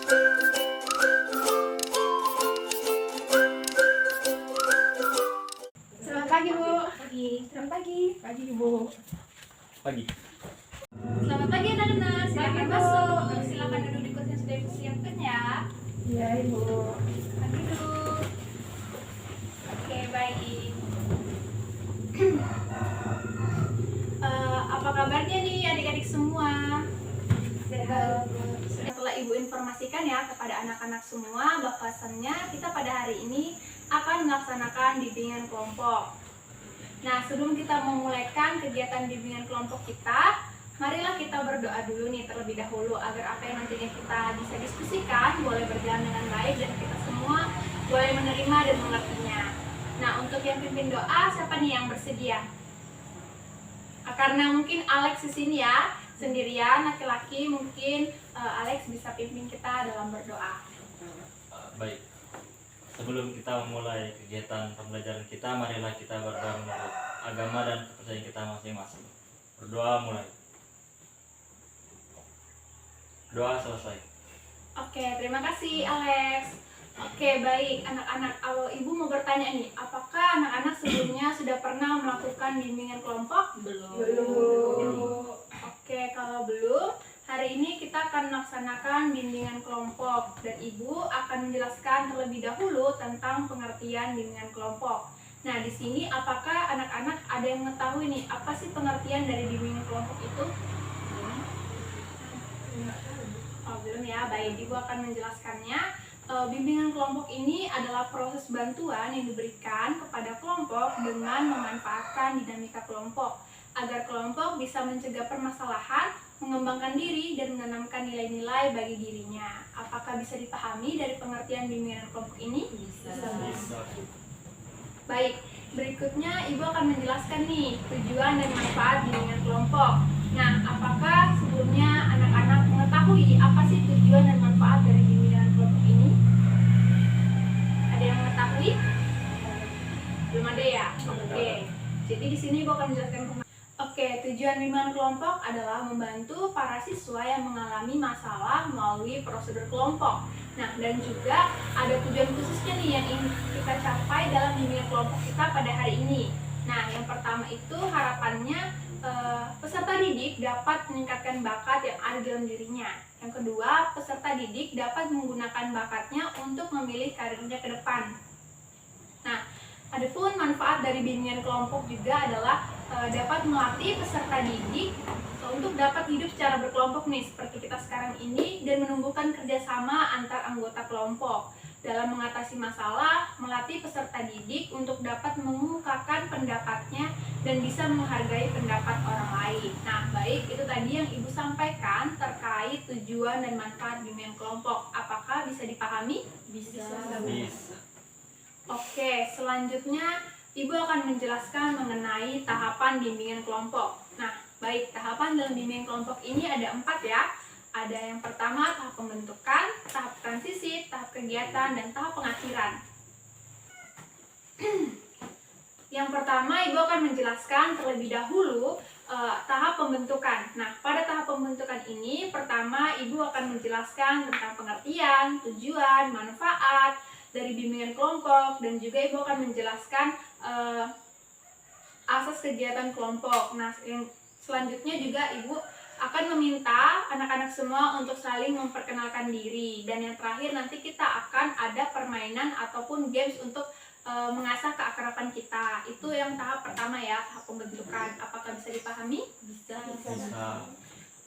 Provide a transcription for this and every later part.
Selamat pagi, Bu. Pagi. Selamat pagi. Pagi, Ibu. Pagi. Selamat pagi, anak-anak. Silakan Pagi, Bu. masuk. Silakan duduk di kursi yang sudah Ibu siapkan ya. Iya, Ibu. Pagi dulu. Oke, baik. Apa kabarnya nih adik-adik semua? Setelah Ibu informasikan ya kepada anak-anak semua bahwasannya kita pada hari ini akan melaksanakan bimbingan kelompok. Nah, sebelum kita memulaikan kegiatan bimbingan kelompok kita, marilah kita berdoa dulu nih terlebih dahulu agar apa yang nantinya kita bisa diskusikan boleh berjalan dengan baik dan kita semua boleh menerima dan mengertinya. Nah, untuk yang pimpin doa, siapa nih yang bersedia? Karena mungkin Alex di sini ya, sendirian laki-laki, mungkin Alex bisa pimpin kita dalam berdoa. Baik. Sebelum kita memulai kegiatan pembelajaran kita, marilah kita berdoa menurut agama dan kepercayaan kita masing-masing. Berdoa mulai. Doa selesai. Oke, terima kasih Alex. Oke, baik anak-anak. Ibu mau bertanya nih, apakah anak-anak sebelumnya sudah pernah melakukan bimbingan kelompok? Belum. Oke, kalau belum, hari ini kita akan melaksanakan bimbingan kelompok dan Ibu akan menjelaskan terlebih dahulu tentang pengertian bimbingan kelompok. Nah, di sini apakah anak-anak ada yang mengetahui nih apa sih pengertian dari bimbingan kelompok itu? Oh, belum ya. Baik, Ibu akan menjelaskannya. Bimbingan kelompok ini adalah proses bantuan yang diberikan kepada kelompok dengan memanfaatkan dinamika kelompok agar kelompok bisa mencegah permasalahan, mengembangkan diri, dan menanamkan nilai-nilai bagi dirinya. Apakah bisa dipahami dari pengertian bimbingan kelompok ini? Bisa. Baik, berikutnya Ibu akan menjelaskan nih tujuan dan manfaat bimbingan kelompok. Nah, apakah sebelumnya anak-anak mengetahui apa sih tujuan dan manfaat dari bimbingan kelompok ini? Ada yang mengetahui? Belum ada ya? Oke. Jadi di sini Ibu akan menjelaskan tujuan bimbingan kelompok adalah membantu para siswa yang mengalami masalah melalui prosedur kelompok. Nah, dan juga ada tujuan khususnya nih yang ingin kita capai dalam bimbingan kelompok kita pada hari ini. Nah, yang pertama itu harapannya peserta didik dapat meningkatkan bakat yang ada dalam dirinya. Yang kedua, peserta didik dapat menggunakan bakatnya untuk memilih karirnya ke depan. Nah, adapun manfaat dari bimbingan kelompok juga adalah dapat melatih peserta didik untuk dapat hidup secara berkelompok nih seperti kita sekarang ini dan menumbuhkan kerjasama antar anggota kelompok dalam mengatasi masalah, melatih peserta didik untuk dapat mengemukakan pendapatnya dan bisa menghargai pendapat orang lain. Nah, baik, itu tadi yang Ibu sampaikan terkait tujuan dan manfaat bimbingan kelompok. Apakah bisa dipahami? Bisa. Oke, selanjutnya Ibu akan menjelaskan mengenai tahapan bimbingan kelompok. Nah, baik, tahapan dalam bimbingan kelompok ini ada 4 ya. Ada yang pertama tahap pembentukan, tahap transisi, tahap kegiatan, dan tahap pengakhiran. Yang pertama, Ibu akan menjelaskan terlebih dahulu tahap pembentukan. Nah, pada tahap pembentukan ini, pertama Ibu akan menjelaskan tentang pengertian, tujuan, manfaat dari bimbingan kelompok, dan juga Ibu akan menjelaskan asas kegiatan kelompok. Nah, yang selanjutnya juga Ibu akan meminta anak-anak semua untuk saling memperkenalkan diri, dan yang terakhir nanti kita akan ada permainan ataupun games untuk mengasah keakraban kita. Itu yang tahap pertama ya, tahap pembentukan. Apakah bisa dipahami? Bisa.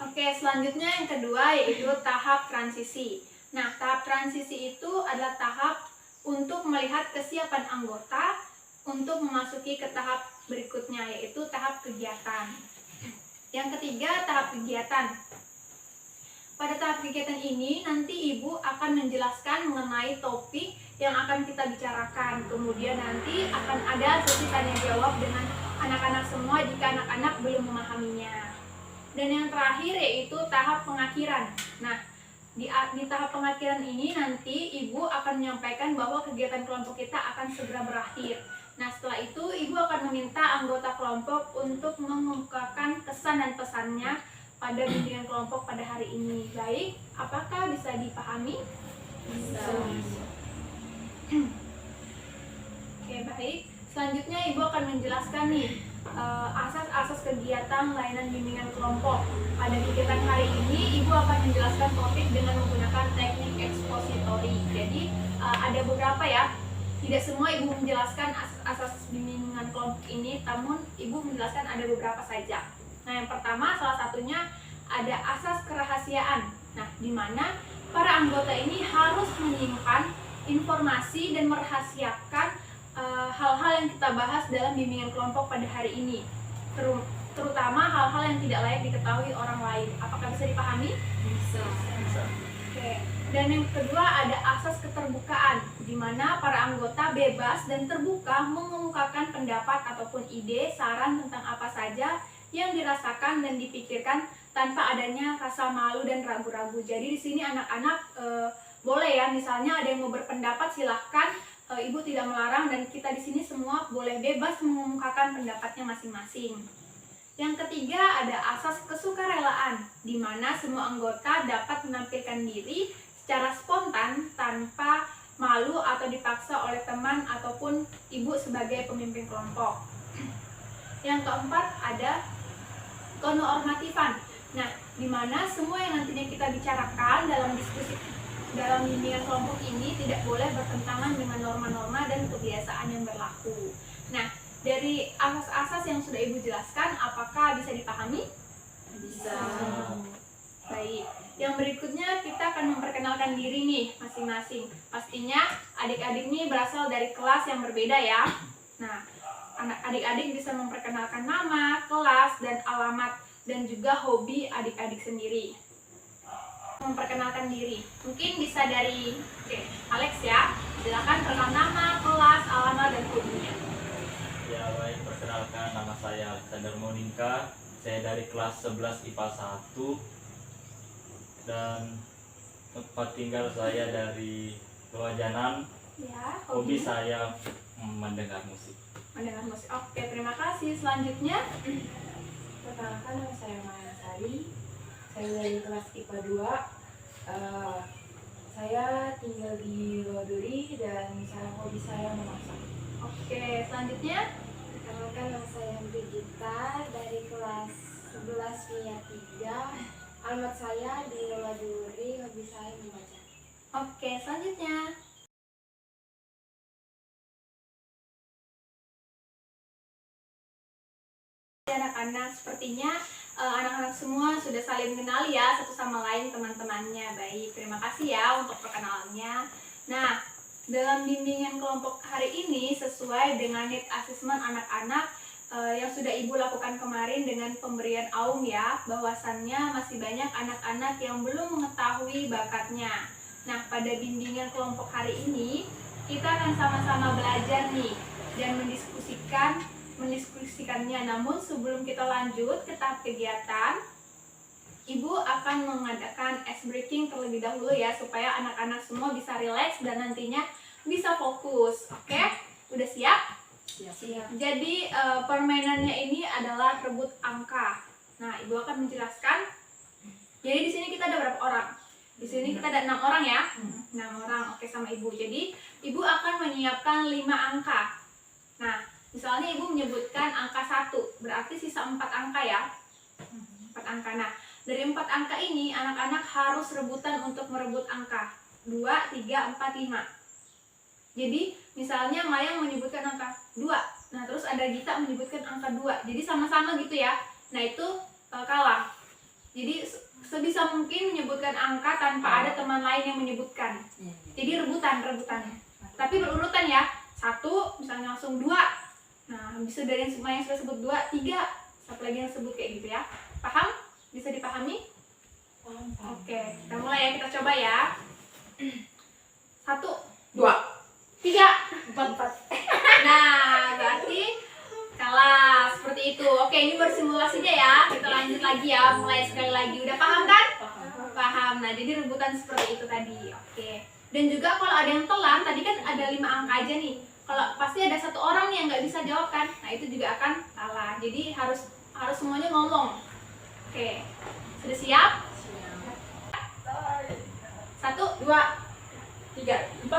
Oke, selanjutnya yang kedua yaitu tahap transisi. Nah, tahap transisi itu adalah tahap untuk melihat kesiapan anggota untuk memasuki ke tahap berikutnya, yaitu tahap kegiatan. Yang ketiga, tahap kegiatan. Pada tahap kegiatan ini, nanti Ibu akan menjelaskan mengenai topik yang akan kita bicarakan. Kemudian nanti akan ada sesi tanya jawab dengan anak-anak semua jika anak-anak belum memahaminya. Dan yang terakhir yaitu tahap pengakhiran. Nah, di tahap pengakhiran ini nanti Ibu akan menyampaikan bahwa kegiatan kelompok kita akan segera berakhir. Nah, setelah itu Ibu akan meminta anggota kelompok untuk mengemukakan kesan dan pesannya pada bimbingan kelompok pada hari ini. Baik, apakah bisa dipahami? Bisa. Oke, baik. Selanjutnya Ibu akan menjelaskan nih asas-asas kegiatan layanan bimbingan kelompok. Pada kegiatan hari ini Ibu akan menjelaskan topik dengan menggunakan teknik ekspositori. Jadi ada beberapa ya. Tidak semua Ibu menjelaskan asas-asas bimbingan kelompok ini, namun Ibu menjelaskan ada beberapa saja. Nah, yang pertama salah satunya ada asas kerahasiaan. Nah, di mana para anggota ini harus menyimpan informasi dan merahasiakan hal-hal yang kita bahas dalam bimbingan kelompok pada hari ini, terutama hal-hal yang tidak layak diketahui orang lain. Apakah bisa dipahami? Bisa. Oke. Dan yang kedua ada asas keterbukaan, di mana para anggota bebas dan terbuka mengemukakan pendapat ataupun ide, saran tentang apa saja yang dirasakan dan dipikirkan tanpa adanya rasa malu dan ragu-ragu. Jadi di sini anak-anak boleh ya, misalnya ada yang mau berpendapat silahkan, Ibu tidak melarang, dan kita di sini semua boleh bebas mengemukakan pendapatnya masing-masing. Yang ketiga ada asas kesukarelaan, di mana semua anggota dapat menampilkan diri secara spontan tanpa malu atau dipaksa oleh teman ataupun Ibu sebagai pemimpin kelompok. Yang keempat ada kenormatifan. Nah, di mana semua yang nantinya kita bicarakan dalam diskusi dalam bimbingan kelompok ini tidak boleh bertentangan dengan norma-norma dan kebiasaan yang berlaku. Nah, dari asas-asas yang sudah Ibu jelaskan, apakah bisa dipahami? Bisa. Baik, yang berikutnya kita akan memperkenalkan diri nih masing-masing. Pastinya adik-adik ini berasal dari kelas yang berbeda ya. Nah, adik-adik bisa memperkenalkan nama, kelas, dan alamat, dan juga hobi adik-adik sendiri. Memperkenalkan diri, mungkin bisa dari Alex ya. Silakan perkenalkan nama, kelas, alamat, dan hobinya. Ya baik, perkenalkan nama saya Alexander Monika. Saya dari kelas 11 IPA 1 dan tempat tinggal saya dari Loajanan. Ya, Hobi saya mendengar musik. mendengar musik. Oke, terima kasih. Selanjutnya Perkenalkan, nama saya Maya Sari. Saya dari kelas IPA 2. Saya tinggal di Loduri dan hobi saya memasak. Oke, selanjutnya Perkenalkan, nama saya Brigita dari kelas 11 Via 3. Alamat saya di Loduri, hobi saya membaca. Oke, selanjutnya anak-anak, sepertinya anak-anak semua sudah saling mengenal ya satu sama lain teman-temannya. Baik, terima kasih ya untuk perkenalannya. Nah, dalam bimbingan kelompok hari ini sesuai dengan need assessment anak-anak yang sudah Ibu lakukan kemarin dengan pemberian AUM ya, bahwasannya masih banyak anak-anak yang belum mengetahui bakatnya. Nah, pada bimbingan kelompok hari ini kita akan sama-sama belajar nih dan mendiskusikannya. Namun sebelum kita lanjut ke tahap kegiatan, Ibu akan mengadakan ice breaking terlebih dahulu ya, supaya anak-anak semua bisa rileks dan nantinya bisa fokus. Oke? Udah siap? Siap. Jadi permainannya ini adalah rebut angka. Nah, Ibu akan menjelaskan. Jadi di sini kita ada berapa orang? Di sini kita ada 6 orang ya. 6 orang. Oke, sama Ibu. Jadi Ibu akan menyiapkan 5 angka. Nah, misalnya Ibu menyebutkan angka 1, berarti sisa 4 angka ya. 4 angka. Nah, dari 4 angka ini anak-anak harus rebutan untuk merebut angka 2, 3, 4, 5. Jadi misalnya Mayang menyebutkan angka 2, nah terus ada Gita menyebutkan angka 2, jadi sama-sama gitu ya. Nah itu kalah. Jadi sebisa mungkin menyebutkan angka tanpa ada teman lain yang menyebutkan. Jadi rebutan. Tapi berurutan ya. 1 misalnya langsung 2. Nah bisa dari yang Mayang sudah sebut 2, 3, satu lagi yang sebut kayak gitu ya. Paham? Bisa dipahami? Paham. Oke, kita mulai ya, kita coba ya. 1, 2, 3, 4. Nah, berarti kalah seperti itu. Oke, ini bersimulasinya ya. Kita lanjut lagi ya, mulai sekali lagi. Udah paham kan? Paham. Nah, jadi rebutan seperti itu tadi. Oke. Dan juga kalau ada yang telan, tadi kan ada 5 angka aja nih. Kalau pasti ada 1 orang nih yang nggak bisa jawab kan? Nah, itu juga akan kalah. Jadi harus semuanya ngomong. Oke. Sudah siap? 1, 2, 3, 4.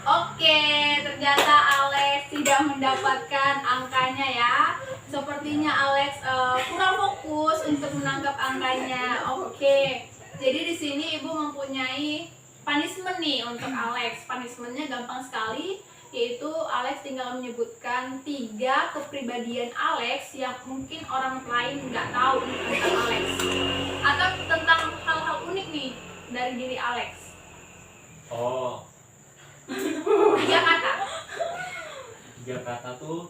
Oke, ternyata Alex tidak mendapatkan angkanya ya. Sepertinya Alex kurang fokus untuk menangkap angkanya. Oke, jadi di sini ibu mempunyai punishment nih untuk Alex. Punishmentnya gampang sekali, yaitu Alex tinggal menyebutkan 3 kepribadian Alex yang mungkin orang lain nggak tahu tentang Alex, atau tentang hal-hal unik nih dari diri Alex. Oh, 3 kata. 3 kata tuh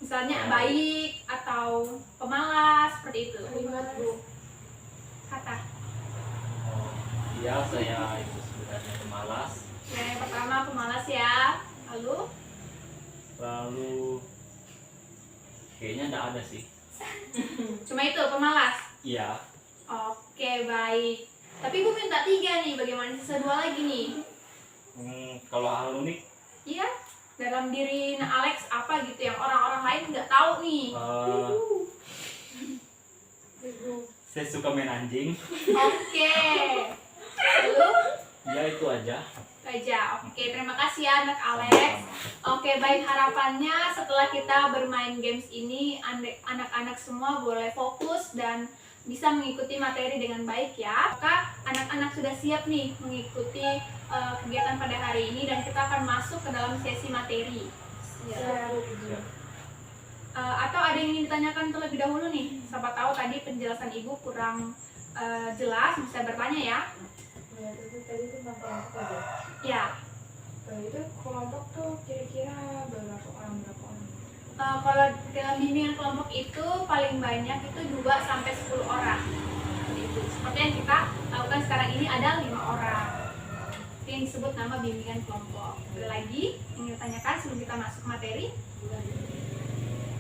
Misalnya baik atau pemalas, seperti itu. Kalimat Bu. Kata. oh, iya saya itu sebutannya pemalas. Ya, yang pertama pemalas ya. Lalu kayaknya enggak ada sih. Cuma itu pemalas. Iya. Oke, baik. Tapi gue minta 3 nih. Bagaimana sisa 2 lagi nih? Kalau hal unik, Iya. Dalam diri Alex apa gitu yang orang-orang lain nggak tahu nih. saya suka main anjing. Oke. Lalu Ya itu aja. Oke, terima kasih ya anak Alex. Oke, baik, harapannya setelah kita bermain games ini anak-anak semua boleh fokus dan bisa mengikuti materi dengan baik ya. Maka anak-anak sudah siap nih mengikuti kegiatan pada hari ini dan kita akan masuk ke dalam sesi materi. Siap. Atau ada yang ingin ditanyakan terlebih dahulu nih? Siapa tahu tadi penjelasan ibu kurang jelas, bisa bertanya ya. Ya, itu tadi tentang kelompok aja. Ya. Itu kelompok tuh kira-kira berapa orang? Kalau dalam bimbingan kelompok itu paling banyak itu 2 sampai 10 orang. Seperti yang kita lakukan sekarang ini ada 5 orang. Itu yang disebut nama bimbingan kelompok. Ada lagi yang ditanyakan sebelum kita masuk ke materi?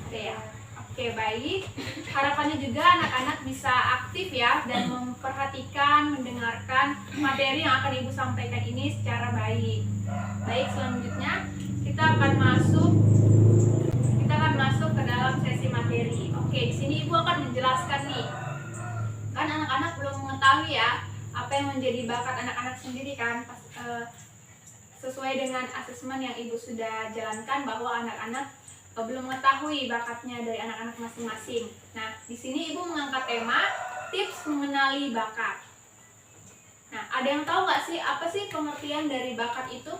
Oke ya. Oke, baik. Harapannya juga anak-anak bisa aktif ya dan memperhatikan, mendengarkan materi yang akan ibu sampaikan ini secara baik. Baik, selanjutnya kita akan masuk ke dalam sesi materi. Oke, di sini ibu akan menjelaskan nih. Kan anak-anak belum mengetahui ya apa yang menjadi bakat anak-anak sendiri kan. Sesuai dengan asesmen yang ibu sudah jalankan bahwa anak-anak belum mengetahui bakatnya dari anak-anak masing-masing. Nah, di sini ibu mengangkat tema tips mengenali bakat. Nah, ada yang tahu nggak sih apa sih pengertian dari bakat itu?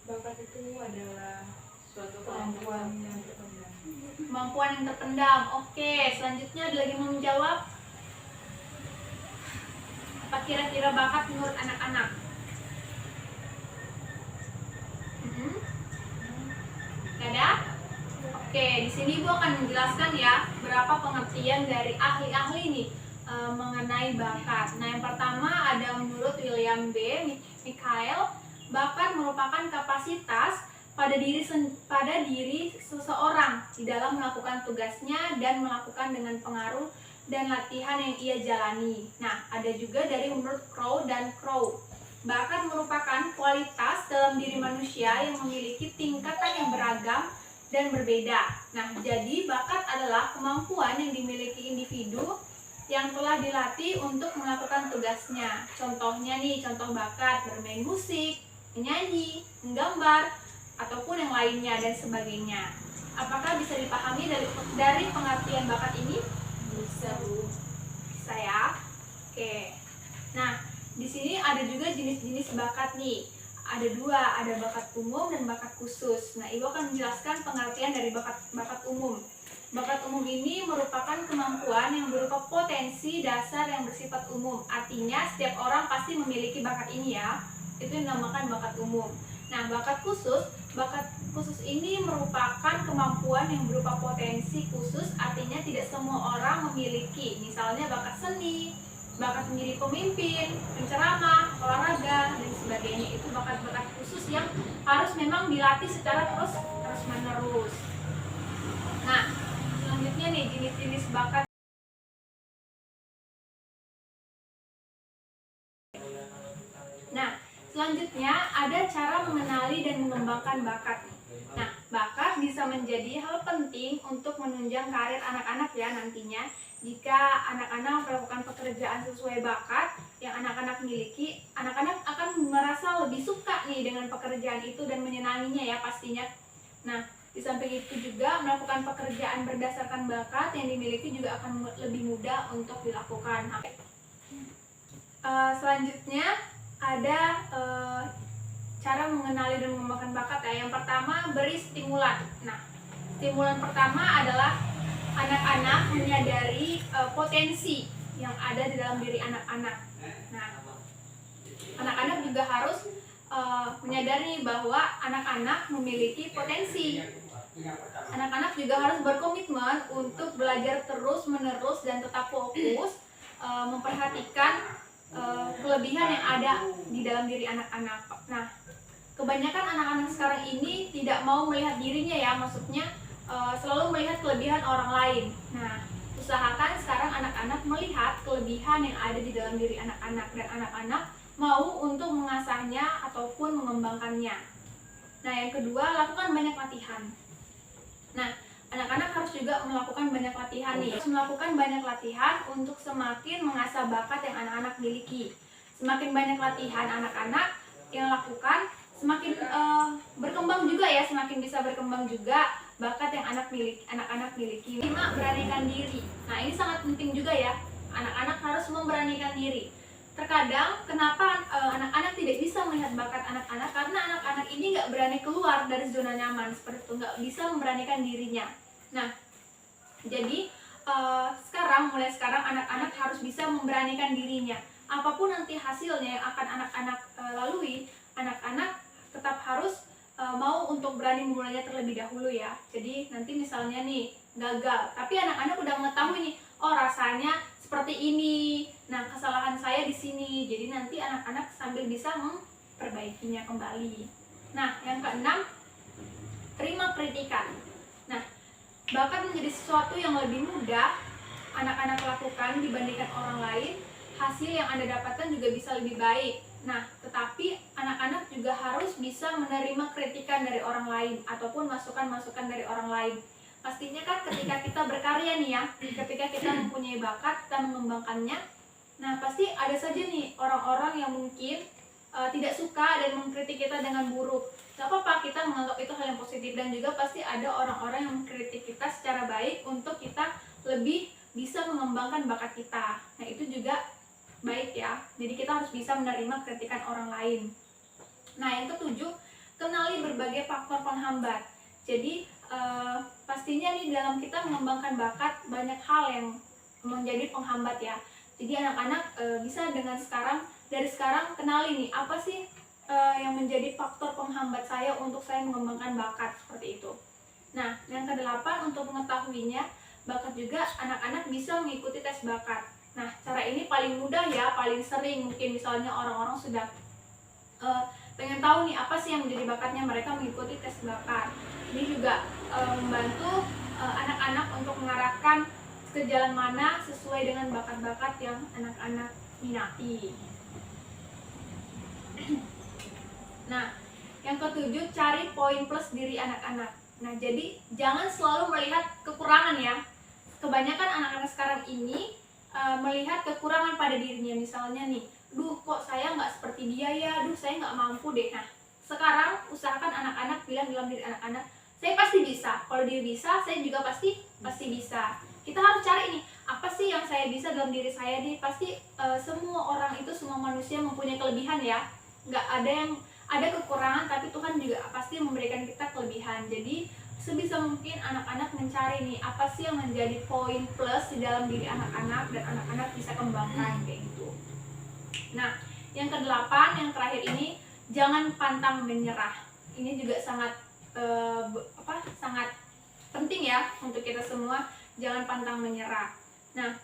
Bakat itu adalah suatu kemampuan yang terpendam. Kemampuan yang terpendam. Oke, selanjutnya ada lagi mau menjawab. Apa kira-kira bakat menurut anak-anak? Gak ada? Oke, di sini ibu akan menjelaskan ya berapa pengertian dari ahli-ahli nih mengenai bakat. Nah, yang pertama ada menurut William B. Michael, bakat merupakan kapasitas pada diri seseorang di dalam melakukan tugasnya dan melakukan dengan pengaruh dan latihan yang ia jalani. Nah, ada juga dari menurut Crow dan Crow. Bakat merupakan kualitas dalam diri manusia yang memiliki tingkatan yang beragam dan berbeda. Nah, jadi bakat adalah kemampuan yang dimiliki individu yang telah dilatih untuk melakukan tugasnya. Contohnya nih, contoh bakat bermain musik, menyanyi, menggambar, ataupun yang lainnya dan sebagainya. Apakah bisa dipahami dari pengertian bakat ini? Bisa, Bu. Bisa ya. Oke. Nah, di sini ada juga jenis-jenis bakat nih. Ada 2, ada bakat umum dan bakat khusus. Nah, ibu akan menjelaskan pengertian dari bakat umum. Bakat umum ini merupakan kemampuan yang berupa potensi dasar yang bersifat umum. Artinya setiap orang pasti memiliki bakat ini ya. Itu yang dinamakan bakat umum. Nah, bakat khusus ini merupakan kemampuan yang berupa potensi khusus. Artinya tidak semua orang memiliki. Misalnya bakat seni, bakat menjadi pemimpin, penceramah, olahraga, dan sebagainya. Itu bakat-bakat khusus yang harus memang dilatih secara terus-menerus. Nah, selanjutnya nih jenis-jenis bakat. Nah, selanjutnya ada cara mengenali dan mengembangkan bakat. Nah, bakat bisa menjadi hal penting untuk menunjang karir anak-anak ya nantinya. Jika anak-anak melakukan pekerjaan sesuai bakat yang anak-anak miliki, anak-anak akan merasa lebih suka nih dengan pekerjaan itu dan menyenanginya ya pastinya. Nah, di samping itu juga melakukan pekerjaan berdasarkan bakat yang dimiliki juga akan lebih mudah untuk dilakukan. Selanjutnya ada cara mengenali dan mengembangkan bakat ya. Yang pertama, beri stimulan. Nah, stimulan pertama adalah anak-anak menyadari potensi yang ada di dalam diri anak-anak. Nah, anak-anak juga harus menyadari bahwa anak-anak memiliki potensi. Anak-anak juga harus berkomitmen untuk belajar terus-menerus dan tetap fokus memperhatikan kelebihan yang ada di dalam diri anak-anak. Nah, kebanyakan anak-anak sekarang ini tidak mau melihat dirinya ya, maksudnya selalu melihat kelebihan orang lain. Nah, usahakan sekarang anak-anak melihat kelebihan yang ada di dalam diri anak-anak dan anak-anak mau untuk mengasahnya ataupun mengembangkannya. Nah, yang kedua, lakukan banyak latihan. Nah, anak-anak harus juga melakukan banyak latihan nih. Harus melakukan banyak latihan untuk semakin mengasah bakat yang anak-anak miliki. Semakin banyak latihan anak-anak yang lakukan, semakin berkembang juga ya, semakin bisa berkembang juga bakat yang anak-anak miliki. 5. Beranikan diri. Nah, ini sangat penting juga ya. Anak-anak harus memberanikan diri. Terkadang kenapa anak-anak tidak bisa melihat bakat anak-anak, karena anak-anak ini nggak berani keluar dari zona nyaman seperti itu, nggak bisa memberanikan dirinya. Nah, jadi mulai sekarang anak-anak harus bisa memberanikan dirinya. Apapun nanti hasilnya yang akan anak-anak lalui, anak-anak tetap harus mau untuk berani memulainya terlebih dahulu ya. Jadi nanti misalnya nih gagal, tapi anak-anak udah mengetahui nih, oh rasanya seperti ini. Nah, kesalahan saya di sini. Jadi nanti anak-anak sambil bisa memperbaikinya kembali. Nah, yang keenam, terima kritikan. Nah, bakat menjadi sesuatu yang lebih mudah anak-anak lakukan dibandingkan orang lain. Hasil yang Anda dapatkan juga bisa lebih baik. Nah, tetapi anak-anak juga harus bisa menerima kritikan dari orang lain ataupun masukan-masukan dari orang lain. Pastinya kan ketika kita berkarya nih ya, ketika kita mempunyai bakat, kita mengembangkannya, nah pasti ada saja nih orang-orang yang mungkin tidak suka dan mengkritik kita dengan buruk. Gak apa-apa, kita menganggap itu hal yang positif, dan juga pasti ada orang-orang yang mengkritik kita secara baik untuk kita lebih bisa mengembangkan bakat kita. Nah, itu juga baik ya. Jadi kita harus bisa menerima kritikan orang lain. Nah, yang ketujuh, kenali berbagai faktor penghambat. Jadi pastinya nih dalam kita mengembangkan bakat banyak hal yang menjadi penghambat ya. Jadi anak-anak bisa dengan dari sekarang kenali nih apa sih yang menjadi faktor penghambat saya untuk saya mengembangkan bakat seperti itu. Nah, yang kedelapan, untuk mengetahuinya bakat juga anak-anak bisa mengikuti tes bakat. Nah, cara ini paling mudah ya, paling sering mungkin misalnya orang-orang sudah pengen tahu nih apa sih yang menjadi bakatnya, mereka mengikuti tes bakat. Ini juga membantu anak-anak untuk mengarahkan ke jalan mana sesuai dengan bakat-bakat yang anak-anak minati. Nah, yang ketujuh, cari poin plus diri anak-anak. Nah, jadi jangan selalu melihat kekurangan ya. Kebanyakan anak-anak sekarang ini melihat kekurangan pada dirinya. Misalnya nih, duh kok saya nggak seperti dia ya, duh saya nggak mampu deh. Nah, sekarang usahakan anak-anak bilang dalam diri anak-anak, saya pasti bisa. Kalau dia bisa, saya juga pasti bisa. Kita harus cari nih, apa sih yang saya bisa dalam diri saya nih. Pasti semua orang itu, semua manusia mempunyai kelebihan ya. Nggak ada yang ada kekurangan, tapi Tuhan juga pasti memberikan kita kelebihan. Jadi sebisa mungkin anak-anak mencari nih, apa sih yang menjadi poin plus di dalam diri anak-anak, dan anak-anak bisa kembangkan kayak gitu. Nah, yang kedelapan, yang terakhir ini, jangan pantang menyerah. Ini juga sangat sangat penting ya untuk kita semua, jangan pantang menyerah. Nah,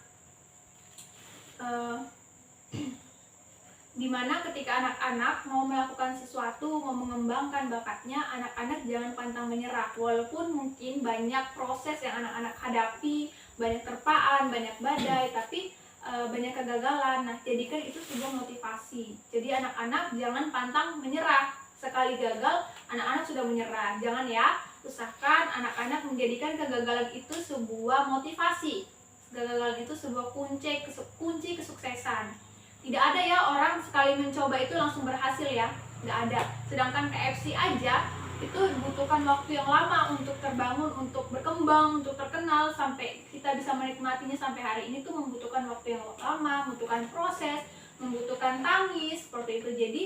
dimana ketika anak-anak mau melakukan sesuatu, mau mengembangkan bakatnya, anak-anak jangan pantang menyerah. Walaupun mungkin banyak proses yang anak-anak hadapi, banyak terpaan, banyak badai, tapi banyak kegagalan. Nah, jadikan itu sebuah motivasi. Jadi anak-anak jangan pantang menyerah. Sekali gagal, anak-anak sudah menyerah. Jangan ya, usahakan anak-anak menjadikan kegagalan itu sebuah motivasi. Kegagalan itu sebuah kunci kesuksesan. Tidak ada ya orang sekali mencoba itu langsung berhasil ya, nggak ada. Sedangkan KFC aja itu dibutuhkan waktu yang lama untuk terbangun, untuk berkembang, untuk terkenal, sampai kita bisa menikmatinya sampai hari ini tuh membutuhkan waktu yang lama, membutuhkan proses, membutuhkan tangis, seperti itu. Jadi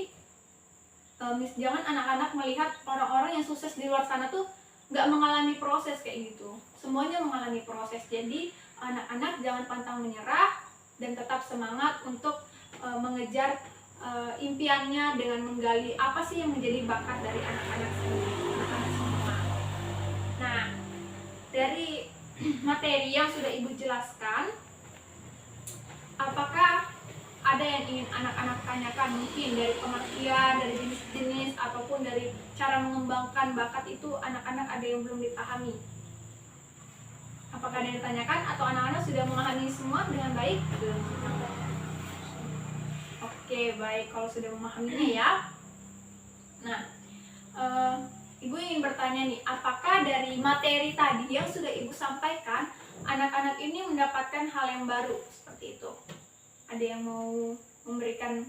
jangan anak-anak melihat orang-orang yang sukses di luar sana tuh nggak mengalami proses kayak gitu. Semuanya mengalami proses. Jadi anak-anak jangan pantang menyerah dan tetap semangat untuk mengejar impiannya dengan menggali apa sih yang menjadi bakat dari anak-anak semua. Nah, dari materi yang sudah Ibu jelaskan, apakah ada yang ingin anak-anak tanyakan, mungkin dari pengertian, dari jenis-jenis, ataupun dari cara mengembangkan bakat itu anak-anak ada yang belum dipahami? Apakah ada yang ditanyakan atau anak-anak sudah memahami semua dengan baik? Oke, baik kalau sudah memahaminya ya. Nah, Ibu ingin bertanya nih, apakah dari materi tadi yang sudah Ibu sampaikan, anak-anak ini mendapatkan hal yang baru seperti itu? Ada yang mau memberikan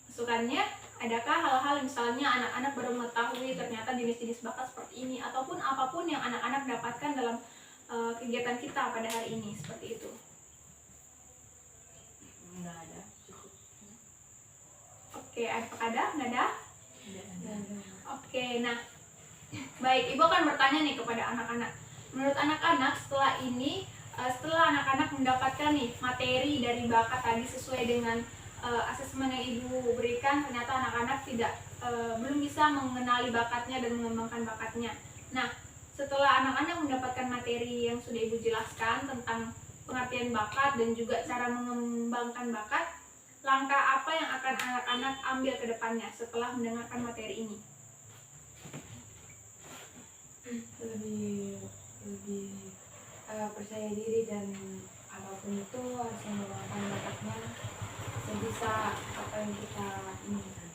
masukannya? Adakah hal-hal misalnya anak-anak baru mengetahui ternyata jenis-jenis bakat seperti ini, ataupun apapun yang anak-anak dapatkan dalam kegiatan kita pada hari ini, seperti itu? Nggak ada, cukup. Oke, apakah ada? Nggak ada? Nggak ada. Oke, nah baik, Ibu akan bertanya nih kepada anak-anak. Menurut anak-anak setelah ini, setelah anak-anak mendapatkan nih materi dari bakat tadi sesuai dengan asesmen yang Ibu berikan, ternyata anak-anak belum bisa mengenali bakatnya dan mengembangkan bakatnya. Nah, setelah anak-anak mendapatkan materi yang sudah Ibu jelaskan tentang pengertian bakat dan juga cara mengembangkan bakat, langkah apa yang akan anak-anak ambil ke depannya setelah mendengarkan materi ini? lebih percaya diri, dan apapun itu harus mengembangkan bakatnya sebisa apa yang kita inginkan.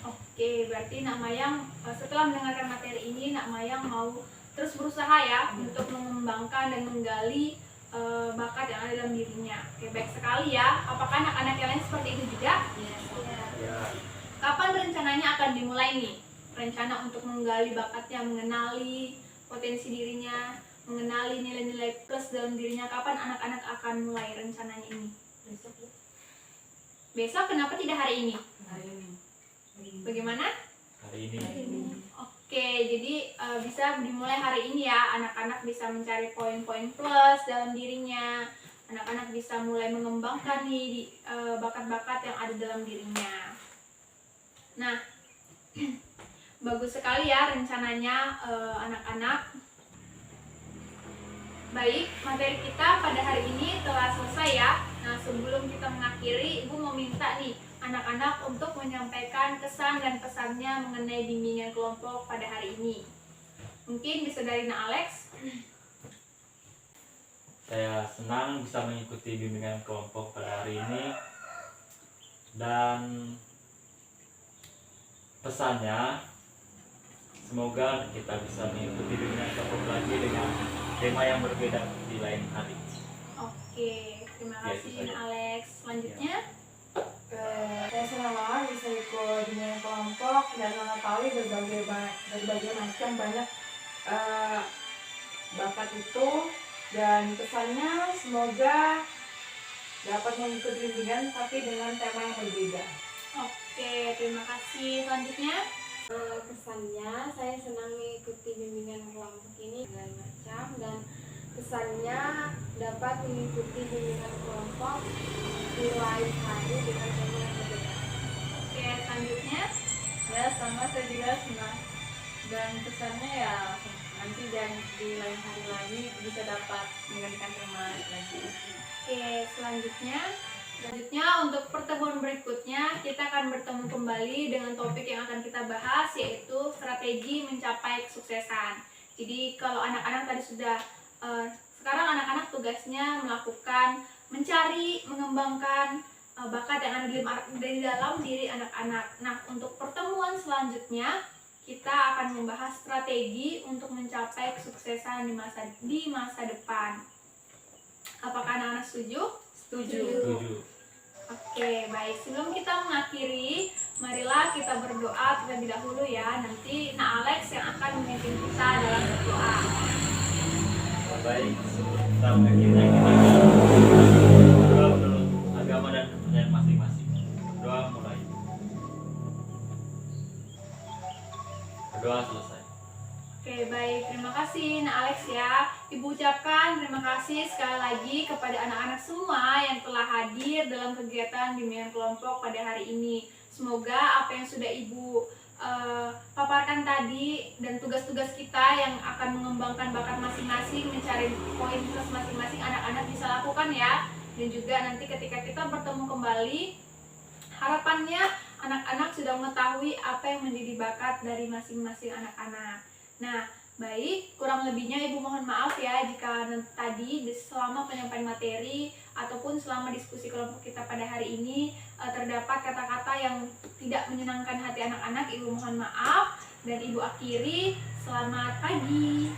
Oke, berarti Nak Mayang setelah mendengarkan materi ini, Nak Mayang mau terus berusaha ya untuk mengembangkan dan menggali bakat yang ada dalam dirinya. Oke, baik sekali ya. Apakah anak-anak yang lain seperti itu juga? Ya. Kapan rencananya akan dimulai nih? Rencana untuk menggali bakatnya, mengenali potensi dirinya, mengenali nilai-nilai plus dalam dirinya. Kapan anak-anak akan mulai rencananya ini? Besok ya? Besok, kenapa tidak hari ini? Hari ini. Bagaimana? Hari ini. Oke, jadi bisa dimulai hari ini ya. Anak-anak bisa mencari poin-poin plus dalam dirinya. Anak-anak bisa mulai mengembangkan nih bakat-bakat yang ada dalam dirinya. Nah, bagus sekali ya rencananya anak-anak. Baik, materi kita pada hari ini telah selesai ya. Nah, sebelum kita mengakhiri, Ibu mau minta nih anak-anak untuk menyampaikan kesan dan pesannya mengenai bimbingan kelompok pada hari ini. Mungkin bisa dari Nak Alex. Saya senang bisa mengikuti bimbingan kelompok pada hari ini, dan pesannya semoga kita bisa mengikuti bimbingan kelompok lagi dengan tema yang berbeda di lain hari. Oke, terima Ya, itu kasih saja. Nak Alex. Selanjutnya, Saya senang banget bisa ikut bimbingan kelompok dan mengetahui berbagai macam banyak bakat itu, dan pesannya semoga dapat mengikuti bimbingan tapi dengan tema yang berbeda. oke, terima kasih. Selanjutnya, Kesannya saya senang mengikuti bimbingan kelompok ini dengan macam, dan kesannya dapat mengikuti bimbingan kelompok di lain hari dengan tema yang berbeda. oke, selanjutnya. Ya, sama saya juga senang. Dan kesannya ya nanti dan di lain hari lagi bisa dapat menggantikan tema lagi. Oke, selanjutnya untuk pertemuan berikutnya kita akan bertemu kembali dengan topik yang akan kita bahas, yaitu strategi mencapai kesuksesan. Jadi kalau anak-anak tadi sudah sekarang anak-anak tugasnya mencari, mengembangkan bakat yang ada di dalam diri anak-anak. Nah, untuk pertemuan selanjutnya kita akan membahas strategi untuk mencapai kesuksesan di masa depan. Apakah anak-anak setuju? Setuju. Oke, baik. Sebelum kita mengakhiri, marilah kita berdoa terlebih dahulu ya. Nanti Nak Alex yang akan memimpin kita dalam berdoa. Baik, sebelum kita mengakhiri kita berdoa menurut agama dan kepercayaan masing-masing. Doa mulai. Doa selesai. Oke, baik. Terima kasih Nak Alex ya. Ibu ucapkan terima kasih sekali lagi kepada anak-anak semua yang telah hadir dalam kegiatan bimbingan kelompok pada hari ini. Semoga apa yang sudah Ibu paparkan tadi dan tugas-tugas kita yang akan mengembangkan bakat masing-masing, mencari poin plus masing-masing anak-anak bisa lakukan ya. Dan juga nanti ketika kita bertemu kembali, harapannya anak-anak sudah mengetahui apa yang menjadi bakat dari masing-masing anak-anak. Nah, baik, kurang lebihnya Ibu mohon maaf ya jika tadi selama penyampaian materi ataupun selama diskusi kelompok kita pada hari ini terdapat kata-kata yang tidak menyenangkan hati anak-anak. Ibu mohon maaf dan Ibu akhiri. Selamat pagi.